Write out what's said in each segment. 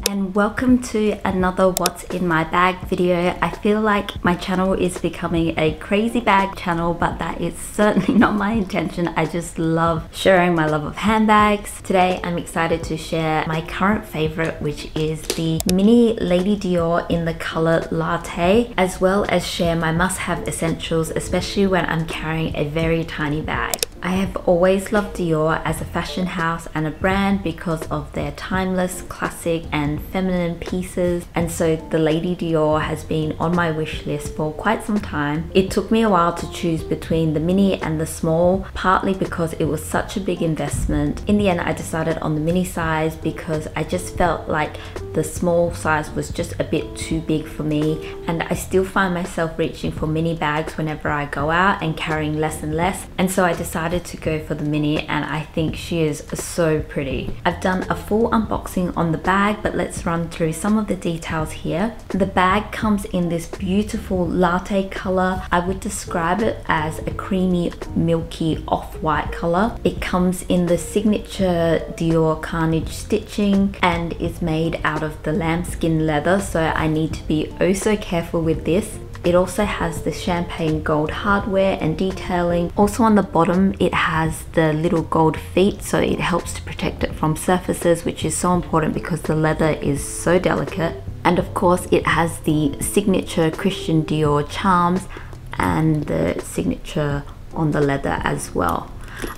and welcome to another what's in my bag video. I feel like my channel is becoming a crazy bag channel, but that is certainly not my intention. I just love sharing my love of handbags. Today I'm excited to share my current favorite, which is the Mini Lady Dior in the color Latte, as well as share my must-have essentials, especially when I'm carrying a very tiny bag. I have always loved Dior as a fashion house and a brand because of their timeless, classic and feminine pieces, and so the Lady Dior has been on my wish list for quite some time. It took me a while to choose between the mini and the small, partly because it was such a big investment. In the end, I decided on the mini size because I just felt like the small size was just a bit too big for me, and I still find myself reaching for mini bags whenever I go out and carrying less and less, and so I decided to go for the mini, and I think she is so pretty. I've done a full unboxing on the bag, but let's run through some of the details here. The bag comes in this beautiful latte color. I would describe it as a creamy, milky off-white color. It comes in the signature Dior carnage stitching and is made out of the lambskin leather, so I need to be oh so careful with this. It also has the champagne gold hardware and detailing. Also on the bottom, it has the little gold feet, so it helps to protect it from surfaces, which is so important because the leather is so delicate. And of course, it has the signature Christian Dior charms and the signature on the leather as well.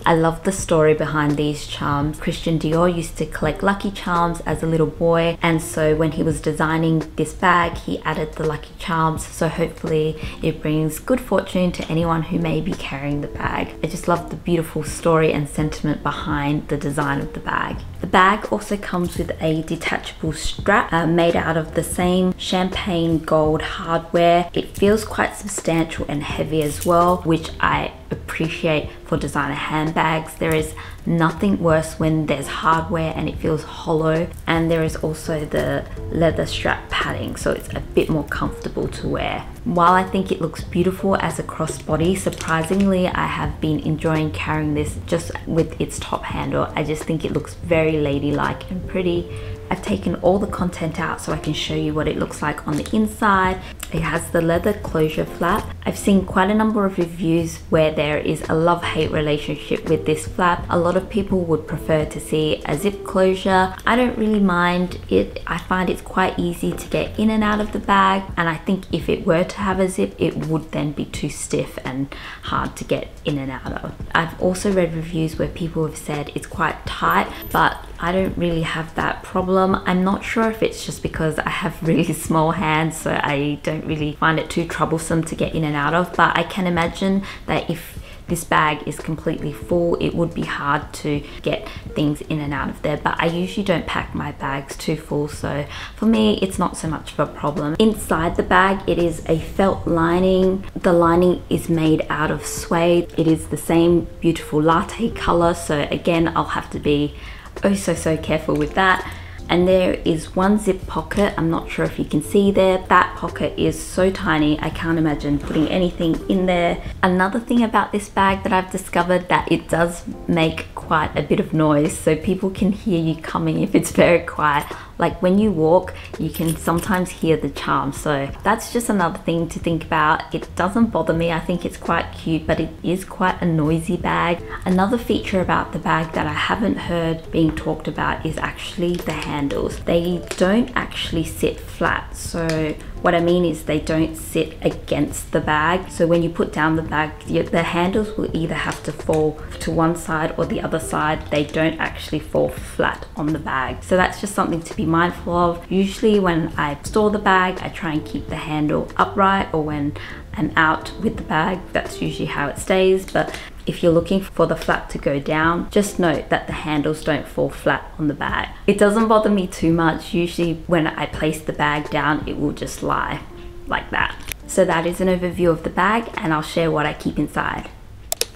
I love the story behind these charms. Christian Dior used to collect lucky charms as a little boy, and so when he was designing this bag, he added the lucky charms, so hopefully it brings good fortune to anyone who may be carrying the bag. I just love the beautiful story and sentiment behind the design of the bag. The bag also comes with a detachable strap made out of the same champagne gold hardware. It feels quite substantial and heavy as well, which I appreciate for designer handbags. There is nothing worse when there's hardware and it feels hollow, and there is also the leather strap padding, so it's a bit more comfortable to wear. While I think it looks beautiful as a crossbody, surprisingly I have been enjoying carrying this just with its top handle. I just think it looks very ladylike and pretty. I've taken all the content out so I can show you what it looks like on the inside. It has the leather closure flap. I've seen quite a number of reviews where there is a love-hate relationship with this flap. A lot of people would prefer to see a zip closure. I don't really mind it. I find it's quite easy to get in and out of the bag, and I think if it were to have a zip, it would then be too stiff and hard to get in and out of. I've also read reviews where people have said it's quite tight, but I don't really have that problem. I'm not sure if it's just because I have really small hands, so I don't really find it too troublesome to get in and out of, but I can imagine that if this bag is completely full, it would be hard to get things in and out of there, but I usually don't pack my bags too full, so for me it's not so much of a problem. Inside the bag, it is a felt lining. The lining is made out of suede. It is the same beautiful latte color, so again I'll have to be oh so careful with that. And there is one zip pocket. I'm not sure if you can see there. That pocket is so tiny, I can't imagine putting anything in there. Another thing about this bag that I've discovered, that it does make quite a bit of noise, so people can hear you coming if it's very quiet. Like when you walk, you can sometimes hear the charm, so that's just another thing to think about. It doesn't bother me. I think it's quite cute, but it is quite a noisy bag. Another feature about the bag that I haven't heard being talked about is actually the handles. They don't actually sit flat, so what I mean is they don't sit against the bag, so when you put down the bag, the handles will either have to fall to one side or the other side. They don't actually fall flat on the bag, so that's just something to be mindful of. Usually when I store the bag, I try and keep the handle upright, or when I'm out with the bag, that's usually how it stays. But if you're looking for the flap to go down, just note that the handles don't fall flat on the bag. It doesn't bother me too much. Usually when I place the bag down, it will just lie like that. So that is an overview of the bag, and I'll share what I keep inside.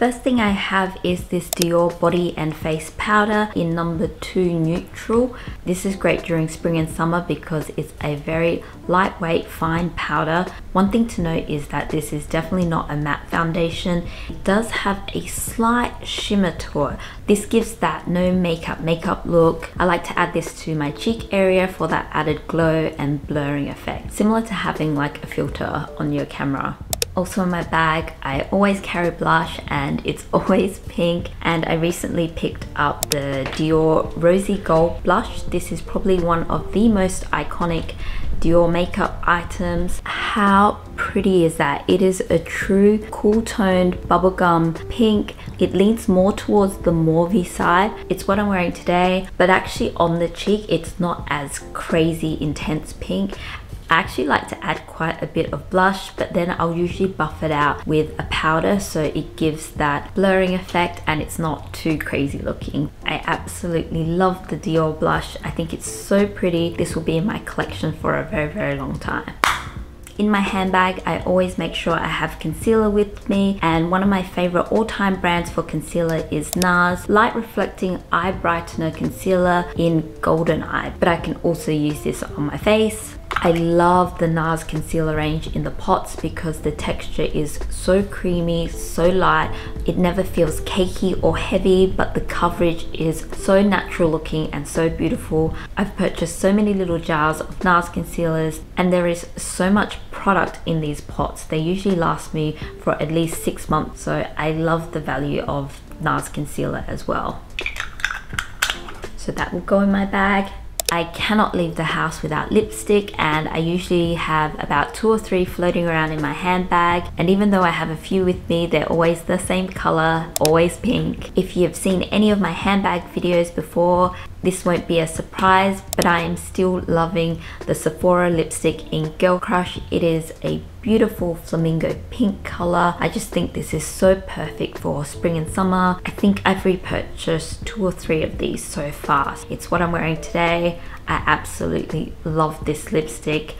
First thing I have is this Dior body and face powder in number 2 neutral. This is great during spring and summer because it's a very lightweight fine powder. One thing to note is that this is definitely not a matte foundation. It does have a slight shimmer to it. This gives that no makeup look. I like to add this to my cheek area for that added glow and blurring effect, similar to having like a filter on your camera. Also in my bag, I always carry blush and it's always pink, and I recently picked up the Dior Rosy Gold blush. This is probably one of the most iconic Dior makeup items. How pretty is that? It is a true cool toned bubblegum pink. It leans more towards the mauvey side. It's what I'm wearing today, but actually on the cheek it's not as crazy intense pink. I actually like to add quite a bit of blush, but then I'll usually buff it out with a powder so it gives that blurring effect and it's not too crazy looking. I absolutely love the Dior blush. I think it's so pretty. This will be in my collection for a very long time. In my handbag, I always make sure I have concealer with me, and one of my favorite all-time brands for concealer is NARS Light Reflecting Eye Brightener Concealer in Golden Eye, but I can also use this on my face. I love the NARS concealer range in the pots because the texture is so creamy, so light. It never feels cakey or heavy, but the coverage is so natural looking and so beautiful. I've purchased so many little jars of NARS concealers, and there is so much product in these pots. They usually last me for at least 6 months, so I love the value of NARS concealer as well. So that will go in my bag. I cannot leave the house without lipstick, and I usually have about 2 or 3 floating around in my handbag, and even though I have a few with me, they're always the same color, always pink. If you have seen any of my handbag videos before, this won't be a surprise, but I am still loving the Sephora lipstick in Girl Crush. It is a beautiful flamingo pink color. I just think this is so perfect for spring and summer. I think I've repurchased 2 or 3 of these so far. It's what I'm wearing today. I absolutely love this lipstick.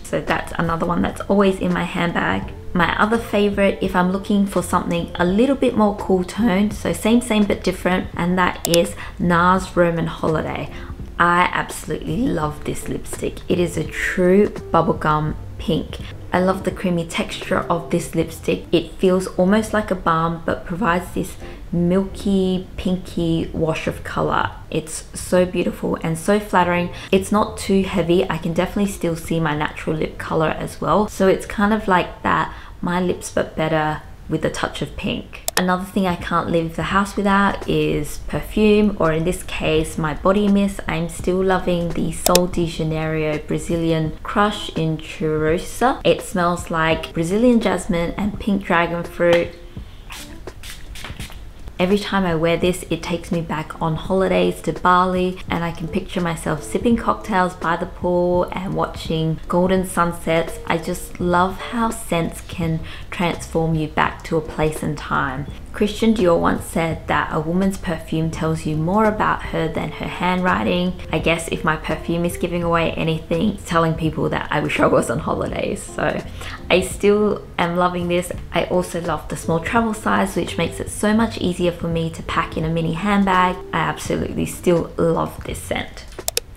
So that's another one that's always in my handbag. My other favorite, if I'm looking for something a little bit more cool toned, so same but different, and that is NARS Roman Holiday. I absolutely love this lipstick. It is a true bubblegum pink. I love the creamy texture of this lipstick. It feels almost like a balm, but provides this milky pinky wash of color. It's so beautiful and so flattering. It's not too heavy. I can definitely still see my natural lip color as well, so it's kind of like that My Lips But Better with a touch of pink. Another thing I can't leave the house without is perfume, or in this case my body mist. I'm still loving the Sol de Janeiro Brazilian Crush in Cheirosa. It smells like Brazilian jasmine and pink dragon fruit. Every time I wear this, it takes me back on holidays to Bali, and I can picture myself sipping cocktails by the pool and watching golden sunsets. I just love how scents can transform you back to a place and time. Christian Dior once said that a woman's perfume tells you more about her than her handwriting. I guess if my perfume is giving away anything, it's telling people that I wish I was on holidays. So I still am loving this. I also love the small travel size, which makes it so much easier for me to pack in a mini handbag. I absolutely still love this scent.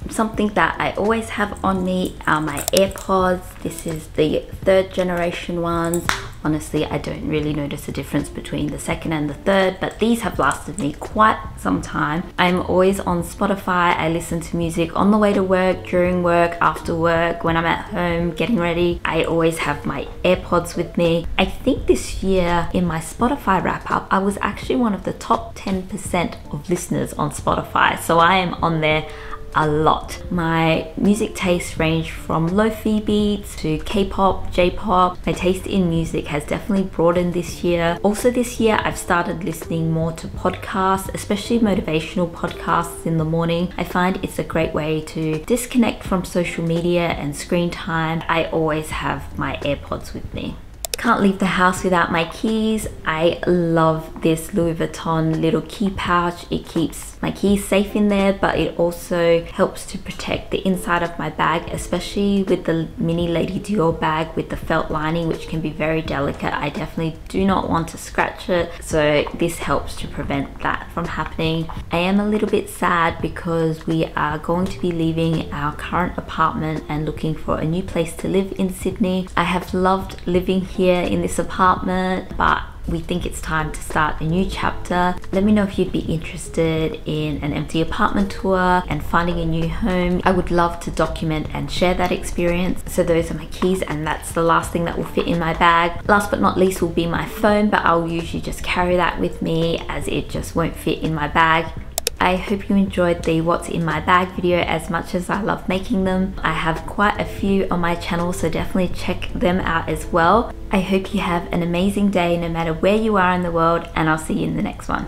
Something that I always have on me are my Airpods. This is the 3rd generation ones. Honestly, I don't really notice a difference between the 2nd and the 3rd, but these have lasted me quite some time. I'm always on Spotify. I listen to music on the way to work, during work, after work, when I'm at home getting ready. I always have my Airpods with me. I think this year in my Spotify wrap up, I was actually one of the top 10% of listeners on Spotify, so I am on there a lot. My music tastes range from lofi beats to K-pop, J-pop. My taste in music has definitely broadened this year. Also this year, I've started listening more to podcasts, especially motivational podcasts in the morning. I find it's a great way to disconnect from social media and screen time. I always have my Airpods with me. Can't leave the house without my keys. I love this Louis Vuitton little key pouch. It keeps keeps my keys safe in there, but it also helps to protect the inside of my bag, especially with the Mini Lady Dior bag with the felt lining, which can be very delicate. I definitely do not want to scratch it, so this helps to prevent that from happening. I am a little bit sad because we are going to be leaving our current apartment and looking for a new place to live in Sydney. I have loved living here in this apartment, but we think it's time to start a new chapter. Let me know if you'd be interested in an empty apartment tour and finding a new home. I would love to document and share that experience. So those are my keys, and that's the last thing that will fit in my bag. Last but not least will be my phone, but I'll usually just carry that with me as it just won't fit in my bag. I hope you enjoyed the what's in my bag video as much as I love making them. I have quite a few on my channel, so definitely check them out as well. I hope you have an amazing day no matter where you are in the world, and I'll see you in the next one.